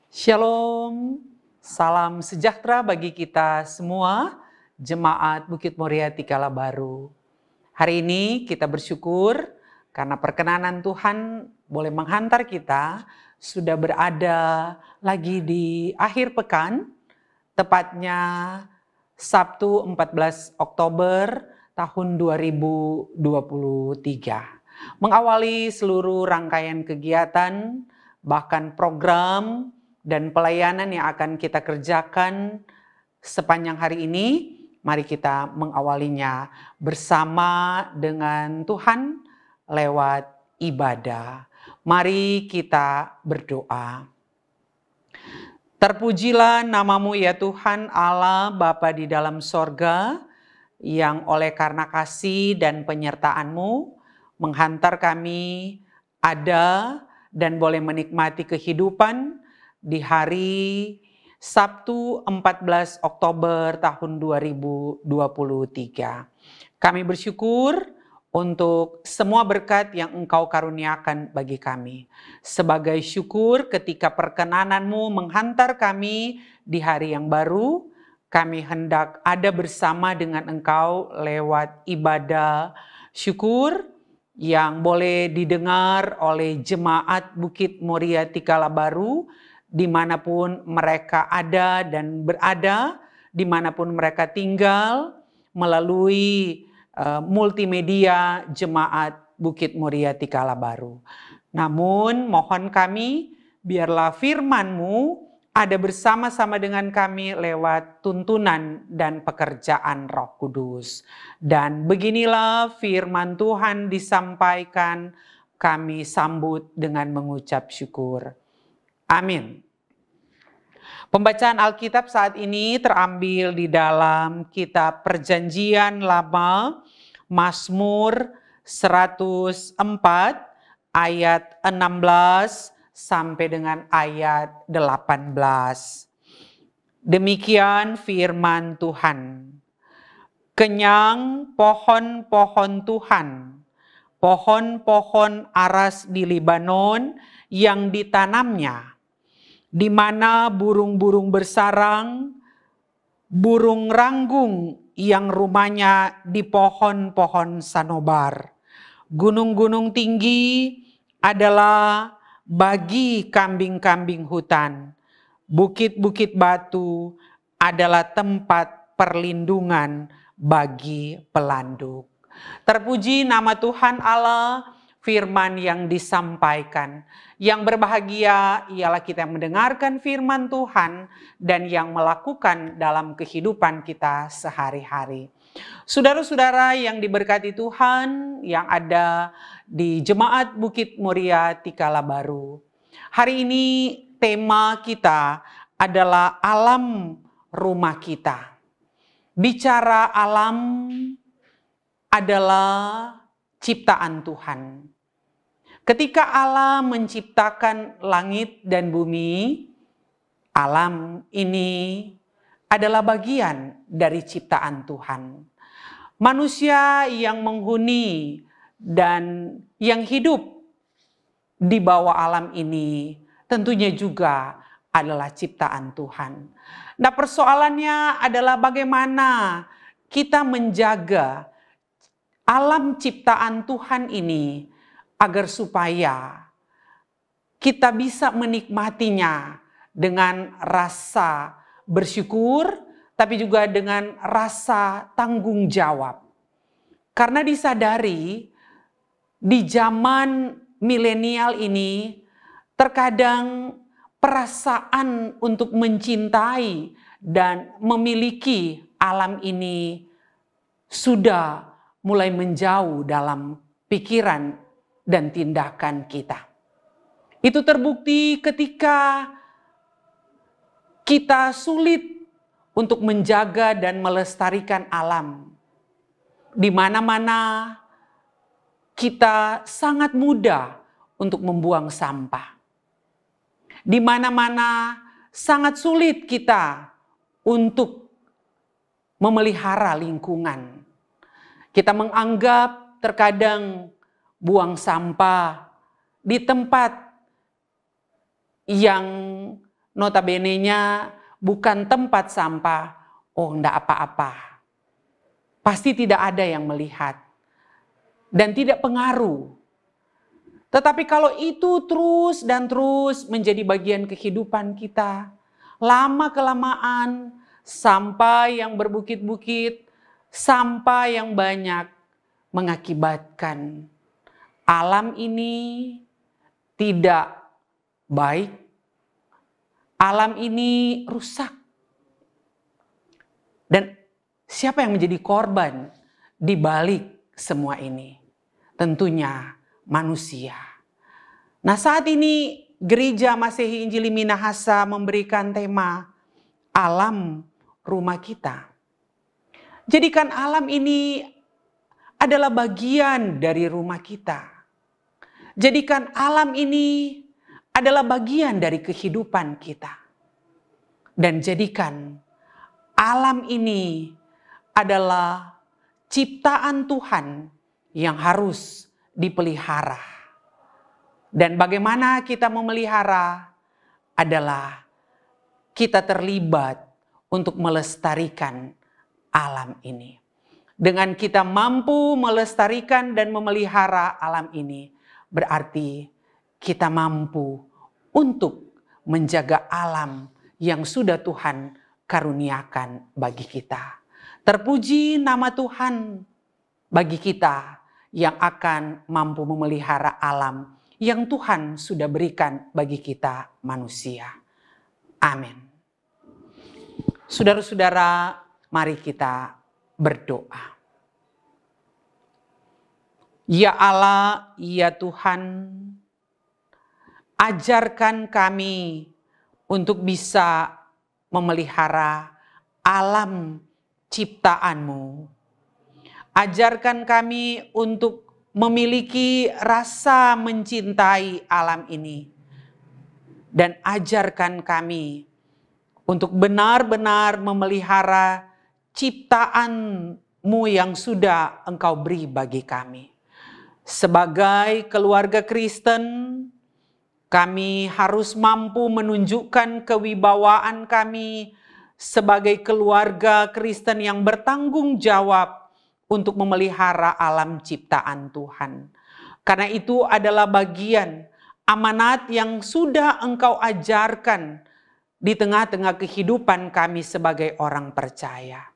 Shalom, salam sejahtera bagi kita semua, Jemaat Bukit Moriah Tikala Baru. Hari ini kita bersyukur karena perkenanan Tuhan boleh menghantar kita, sudah berada lagi di akhir pekan, tepatnya Sabtu 14 Oktober tahun 2023. Mengawali seluruh rangkaian kegiatan, bahkan program dan pelayanan yang akan kita kerjakan sepanjang hari ini, mari kita mengawalinya bersama dengan Tuhan lewat ibadah. Mari kita berdoa. Terpujilah namamu ya Tuhan Allah Bapa di dalam sorga, yang oleh karena kasih dan penyertaan-Mu menghantar kami ada dan boleh menikmati kehidupan di hari Sabtu 14 Oktober tahun 2023. Kami bersyukur untuk semua berkat yang Engkau karuniakan bagi kami. Sebagai syukur ketika perkenanan-Mu menghantar kami di hari yang baru, kami hendak ada bersama dengan Engkau lewat ibadah syukur yang boleh didengar oleh Jemaat Bukit Moriah Tikala Baru, dimanapun mereka ada dan berada, dimanapun mereka tinggal, melalui multimedia Jemaat Bukit Moriah Tikala Baru. Namun mohon kami, biarlah firman-Mu ada bersama-sama dengan kami lewat tuntunan dan pekerjaan Roh Kudus. Dan beginilah firman Tuhan disampaikan, kami sambut dengan mengucap syukur. Amin. Pembacaan Alkitab saat ini terambil di dalam kitab Perjanjian Lama, Mazmur 104 ayat 16 sampai dengan ayat 18. Demikian firman Tuhan. Kenyang pohon-pohon Tuhan, pohon-pohon aras di Libanon yang ditanamnya, di mana burung-burung bersarang, burung ranggung yang rumahnya di pohon-pohon sanobar. Gunung-gunung tinggi adalah bagi kambing-kambing hutan. Bukit-bukit batu adalah tempat perlindungan bagi pelanduk. Terpuji nama Tuhan Allah, firman yang disampaikan. Yang berbahagia ialah kita yang mendengarkan firman Tuhan dan yang melakukan dalam kehidupan kita sehari-hari. Saudara-saudara yang diberkati Tuhan yang ada di Jemaat Bukit Moriah Tikala Baru. Hari ini tema kita adalah alam rumah kita. Bicara alam adalah ciptaan Tuhan. Ketika Allah menciptakan langit dan bumi, alam ini adalah bagian dari ciptaan Tuhan. Manusia yang menghuni dan yang hidup di bawah alam ini tentunya juga adalah ciptaan Tuhan. Nah, persoalannya adalah bagaimana kita menjaga alam ciptaan Tuhan ini agar supaya kita bisa menikmatinya dengan rasa bersyukur, tapi juga dengan rasa tanggung jawab. Karena disadari di zaman milenial ini, terkadang perasaan untuk mencintai dan memiliki alam ini sudah mulai menjauh dalam pikiran dan tindakan kita. Itu terbukti ketika kita sulit untuk menjaga dan melestarikan alam. Di mana-mana kita sangat mudah untuk membuang sampah. Di mana-mana sangat sulit kita untuk memelihara lingkungan. Kita menganggap terkadang buang sampah di tempat yang notabene-nya bukan tempat sampah, oh enggak apa-apa. Pasti tidak ada yang melihat dan tidak pengaruh. Tetapi kalau itu terus dan terus menjadi bagian kehidupan kita, lama-kelamaan sampah yang berbukit-bukit, sampah yang banyak mengakibatkan alam ini tidak baik, alam ini rusak. Dan siapa yang menjadi korban di balik semua ini? Tentunya manusia. Nah, saat ini Gereja Masehi Injili Minahasa memberikan tema alam rumah kita. Jadikan alam ini adalah bagian dari rumah kita. Jadikan alam ini adalah bagian dari kehidupan kita. Dan jadikan alam ini adalah ciptaan Tuhan yang harus dipelihara. Dan bagaimana kita memelihara adalah kita terlibat untuk melestarikan alam ini. Dengan kita mampu melestarikan dan memelihara alam ini, berarti kita mampu untuk menjaga alam yang sudah Tuhan karuniakan bagi kita. Terpuji nama Tuhan bagi kita yang akan mampu memelihara alam yang Tuhan sudah berikan bagi kita manusia. Amin. Saudara-saudara, mari kita berdoa. Ya Allah, ya Tuhan, ajarkan kami untuk bisa memelihara alam ciptaan-Mu. Ajarkan kami untuk memiliki rasa mencintai alam ini. Dan ajarkan kami untuk benar-benar memelihara ciptaan-Mu yang sudah Engkau beri bagi kami. Sebagai keluarga Kristen, kami harus mampu menunjukkan kewibawaan kami sebagai keluarga Kristen yang bertanggung jawab untuk memelihara alam ciptaan Tuhan. Karena itu adalah bagian amanat yang sudah Engkau ajarkan di tengah-tengah kehidupan kami sebagai orang percaya.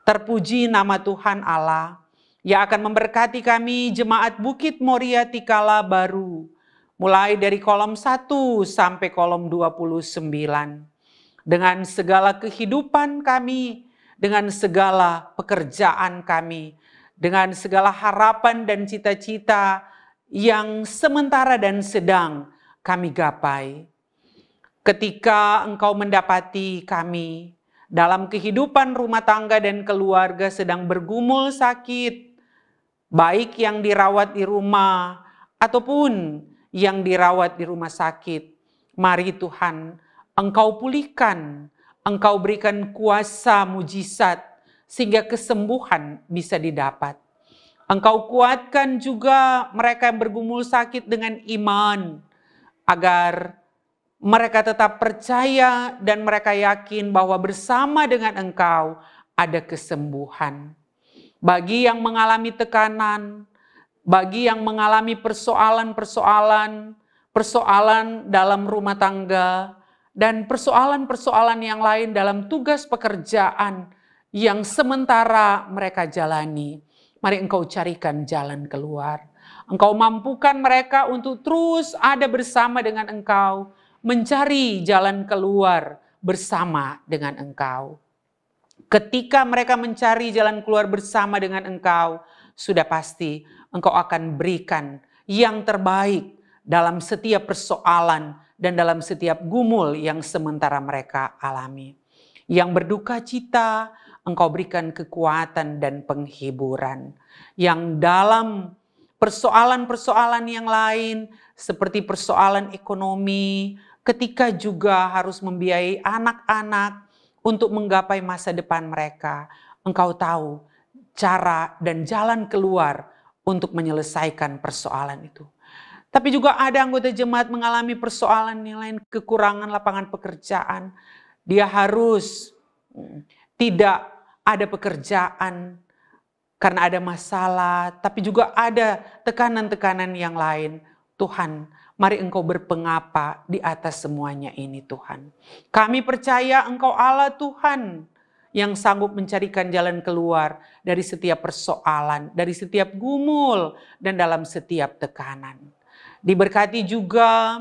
Terpuji nama Tuhan Allah yang akan memberkati kami Jemaat Bukit Moria Tikala Baru, mulai dari kolom 1 sampai kolom 29. Dengan segala kehidupan kami, dengan segala pekerjaan kami, dengan segala harapan dan cita-cita yang sementara dan sedang kami gapai. Ketika Engkau mendapati kami dalam kehidupan rumah tangga dan keluarga sedang bergumul sakit, baik yang dirawat di rumah ataupun yang dirawat di rumah sakit, mari Tuhan, Engkau pulihkan, Engkau berikan kuasa mujizat sehingga kesembuhan bisa didapat. Engkau kuatkan juga mereka yang bergumul sakit dengan iman, agar mereka tetap percaya dan mereka yakin bahwa bersama dengan Engkau ada kesembuhan. Bagi yang mengalami tekanan, bagi yang mengalami persoalan dalam rumah tangga, dan persoalan-persoalan yang lain dalam tugas pekerjaan yang sementara mereka jalani, mari Engkau carikan jalan keluar. Engkau mampukan mereka untuk terus ada bersama dengan Engkau, mencari jalan keluar bersama dengan Engkau. Ketika mereka mencari jalan keluar bersama dengan Engkau, sudah pasti Engkau akan berikan yang terbaik dalam setiap persoalan dan dalam setiap gumul yang sementara mereka alami. Yang berduka cita, Engkau berikan kekuatan dan penghiburan. Yang dalam persoalan-persoalan yang lain, seperti persoalan ekonomi, ketika juga harus membiayai anak-anak untuk menggapai masa depan mereka, Engkau tahu cara dan jalan keluar untuk menyelesaikan persoalan itu. Tapi juga ada anggota jemaat mengalami persoalan yang lain, kekurangan lapangan pekerjaan. Dia harus tidak ada pekerjaan karena ada masalah, tapi juga ada tekanan-tekanan yang lain. Tuhan, mari Engkau berpengapa di atas semuanya ini Tuhan. Kami percaya Engkau Allah Tuhan yang sanggup mencarikan jalan keluar dari setiap persoalan, dari setiap gumul, dan dalam setiap tekanan. Diberkati juga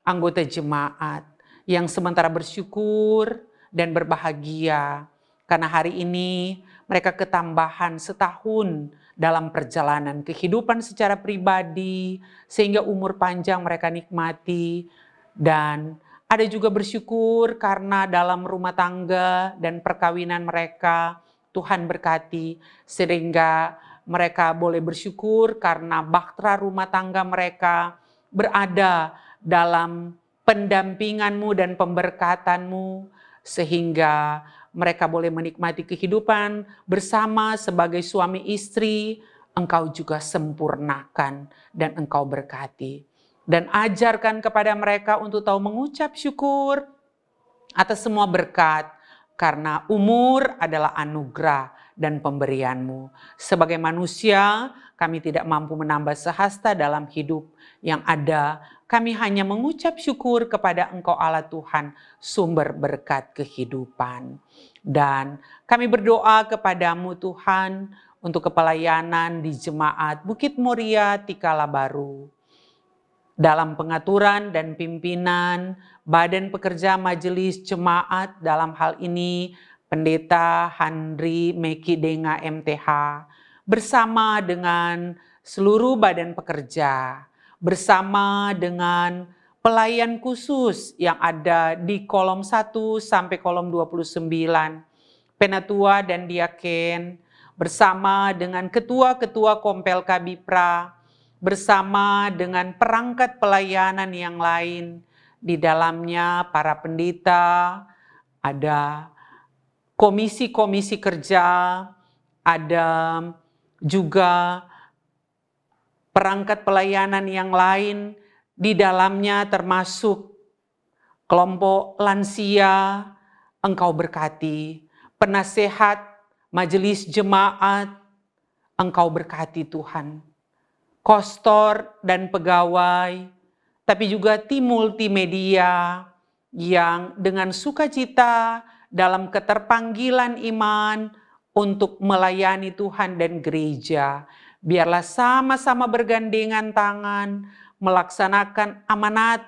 anggota jemaat yang sementara bersyukur dan berbahagia karena hari ini mereka ketambahan setahun dalam perjalanan kehidupan secara pribadi, sehingga umur panjang mereka nikmati. Dan ada juga bersyukur karena dalam rumah tangga dan perkawinan mereka, Tuhan berkati, sehingga mereka boleh bersyukur karena bahtera rumah tangga mereka berada dalam pendampingan-Mu dan pemberkatan-Mu, sehingga mereka boleh menikmati kehidupan bersama sebagai suami istri. Engkau juga sempurnakan dan Engkau berkati. Dan ajarkan kepada mereka untuk tahu mengucap syukur atas semua berkat, karena umur adalah anugerah dan pemberian-Mu. Sebagai manusia, kami tidak mampu menambah sehasta dalam hidup yang ada. Kami hanya mengucap syukur kepada Engkau Allah Tuhan, sumber berkat kehidupan. Dan kami berdoa kepadamu Tuhan untuk kepelayanan di jemaat Bukit Moria Tikala Baru. Dalam pengaturan dan pimpinan Badan Pekerja Majelis Jemaat, dalam hal ini Pendeta Handri Meki Denga MTH, bersama dengan seluruh badan pekerja, bersama dengan pelayan khusus yang ada di kolom 1 sampai kolom 29, penatua dan diaken, bersama dengan ketua-ketua Kompel Kabipra, bersama dengan perangkat pelayanan yang lain. Di dalamnya para pendeta, ada komisi-komisi kerja, ada juga perangkat pelayanan yang lain. Di dalamnya termasuk kelompok lansia. Engkau berkati penasehat majelis jemaat, Engkau berkati Tuhan. Kostor dan pegawai, tapi juga tim multimedia yang dengan sukacita dalam keterpanggilan iman untuk melayani Tuhan dan gereja. Biarlah sama-sama bergandengan tangan melaksanakan amanat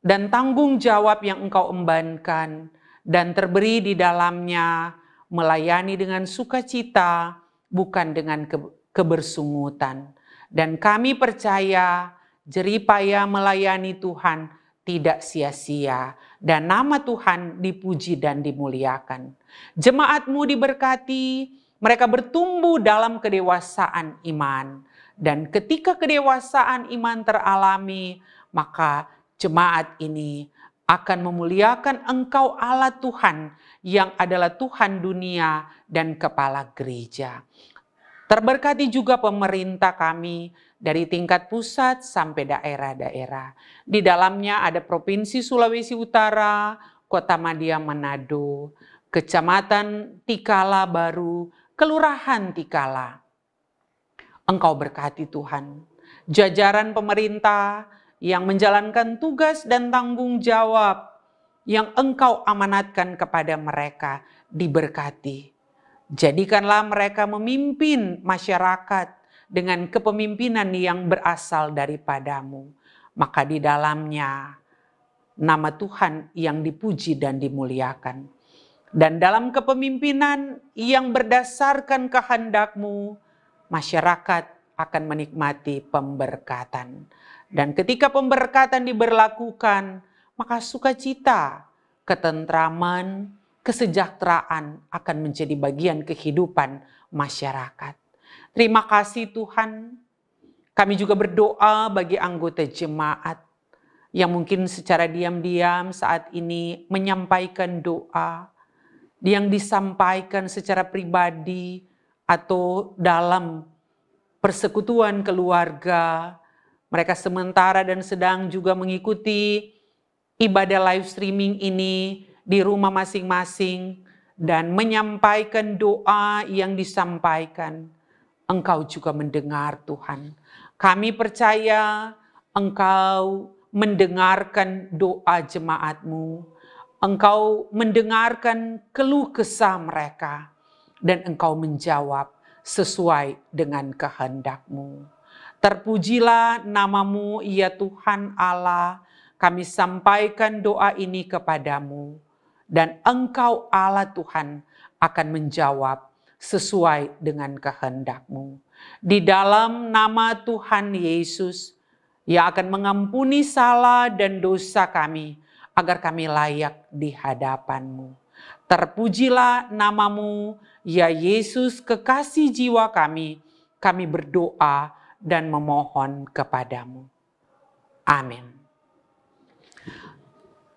dan tanggung jawab yang Engkau embankan, dan terberi di dalamnya melayani dengan sukacita, bukan dengan kebersungutan. Dan kami percaya jeripaya melayani Tuhan tidak sia-sia, dan nama Tuhan dipuji dan dimuliakan. Jemaat-Mu diberkati, mereka bertumbuh dalam kedewasaan iman. Dan ketika kedewasaan iman teralami, maka jemaat ini akan memuliakan Engkau Allah Tuhan yang adalah Tuhan dunia dan Kepala Gereja. Terberkati juga pemerintah kami dari tingkat pusat sampai daerah-daerah. Di dalamnya ada Provinsi Sulawesi Utara, Kota Madia Manado, Kecamatan Tikala Baru, Kelurahan Tikala. Engkau berkati Tuhan. Jajaran pemerintah yang menjalankan tugas dan tanggung jawab yang Engkau amanatkan kepada mereka diberkati. Jadikanlah mereka memimpin masyarakat dengan kepemimpinan yang berasal daripadamu. Maka di dalamnya nama Tuhan yang dipuji dan dimuliakan. Dan dalam kepemimpinan yang berdasarkan kehendak-Mu, masyarakat akan menikmati pemberkatan. Dan ketika pemberkatan diberlakukan, maka sukacita, ketentraman, kesejahteraan akan menjadi bagian kehidupan masyarakat. Terima kasih Tuhan. Kami juga berdoa bagi anggota jemaat yang mungkin secara diam-diam saat ini menyampaikan doa, yang disampaikan secara pribadi atau dalam persekutuan keluarga, Mereka sementara dan sedang juga mengikuti ibadah live streaming ini di rumah masing-masing dan menyampaikan doa yang disampaikan. Engkau juga mendengar, Tuhan. Kami percaya Engkau mendengarkan doa jemaat-Mu. Engkau mendengarkan keluh kesah mereka. Dan Engkau menjawab sesuai dengan kehendak-Mu. Terpujilah nama-Mu, ya Tuhan Allah. Kami sampaikan doa ini kepadamu. Dan Engkau Allah Tuhan akan menjawab sesuai dengan kehendak-Mu. Di dalam nama Tuhan Yesus yang akan mengampuni salah dan dosa kami, agar kami layak di hadapan-Mu. Terpujilah nama-Mu, ya Yesus, kekasih jiwa kami. Kami berdoa dan memohon kepadamu. Amin.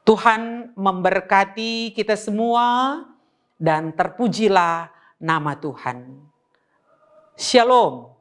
Tuhan memberkati kita semua dan terpujilah nama Tuhan. Shalom.